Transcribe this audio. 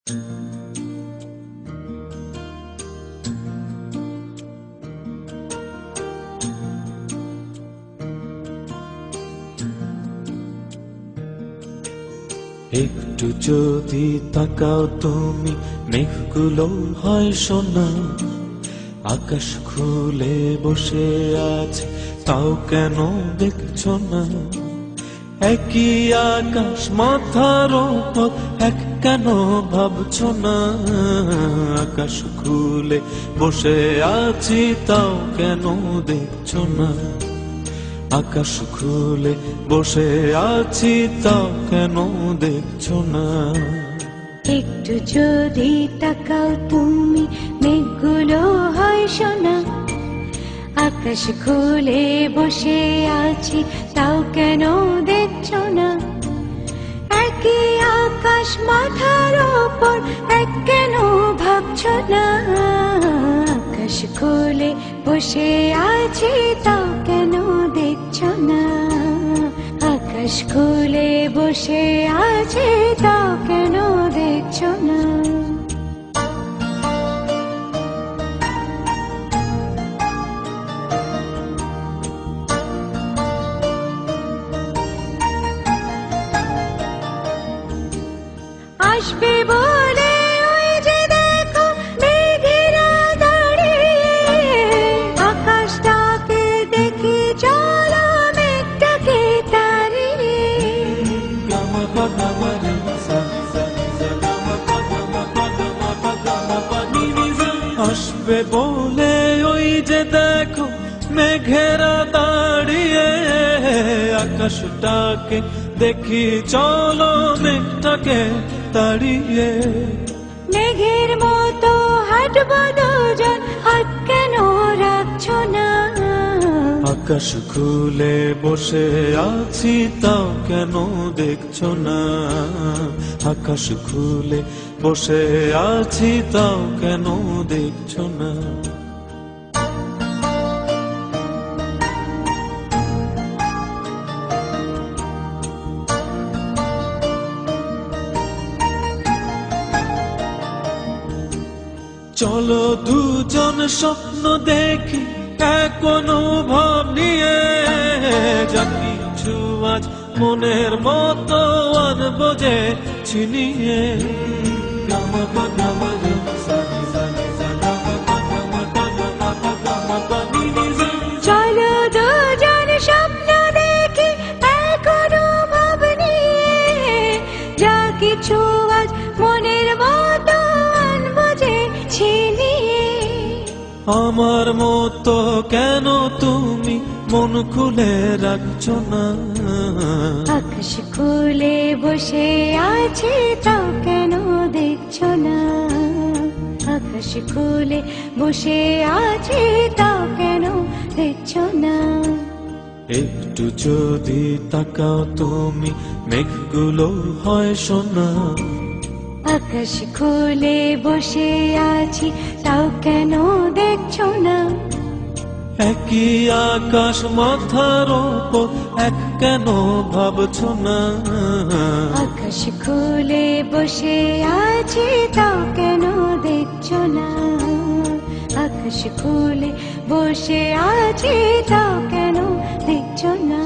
একটু যদি তাকাও তুমি, মেঘগুলো হয় সোনা। আকাশ খুলে বসে আছে, তাও কেন দেখছো না? একই আকাশ মাথার উপর, এক কেন ভাবছো না? আকাশ খুলে বসে আছি, তাও কেন দেখছো না? আকাশ খুলে বসে আছি, তাও কেন দেখছো না? একটু যদি তাকাও তুমি, মেঘগুলো হয় সোনা। আকাশ খুলে বসে আছি, তাও কেন দেখছো না? একই আকাশ মাথার ওপর, এক কেন ভাবছো না? আকাশ খুলে বসে আছি, তাও কেন দেখছো না? আকাশ খুলে বসে আছে, তাও কেন দেখছো না? আসবে বলে ওই যে দেখো মেঘেরা দাঁড়িয়ে, আকাশটাকে দেখি চলো মেঘটাকে তাড়িয়ে। আসবে বলে ওই যে দেখো মেঘেরা দাঁড়িয়ে, আকাশটাকে দেখি চলো মেঘটাকে তাড়িয়ে। মেঘের মতো হাঁটবো দুজন, হাত কেন রাখছো না? আকাশ খুলে বসে আছি, তাও কেন দেখছো না? আকাশ খুলে বসে আছি, তাও কেন দেখছো না? চলো দুজন স্বপ্ন দেখি এক অনুভব নিয়ে, যা কিছু আজ মনের মতো আনবো যে ছিনিয়ে। চলো দুজন স্বপ্ন দেখি এক অনুভব নিয়ে, যা কিছু আজ মনের মতো আনবো যে ছিনিয়ে। আমার মতো কেন তুমি মন খুলে রাখছো না? আকাশ খুলে বসে আছে, তাও কেন দেখছো না? আকাশ খুলে বসে আছে, তাও কেন দেখছো না? একটু যদি তাকাও তুমি, মেঘগুলো হয় সোনা। আকাশ খুলে বসে আছি, তাও কেন দেখছো না? একই আকাশ মাথার ওপর, এক কেন ভাবছো না? আকাশ খুলে বসে আছি, তাও কেন দেখছো না? আকাশ খুলে বসে আছি, তাও কেন দেখছো না?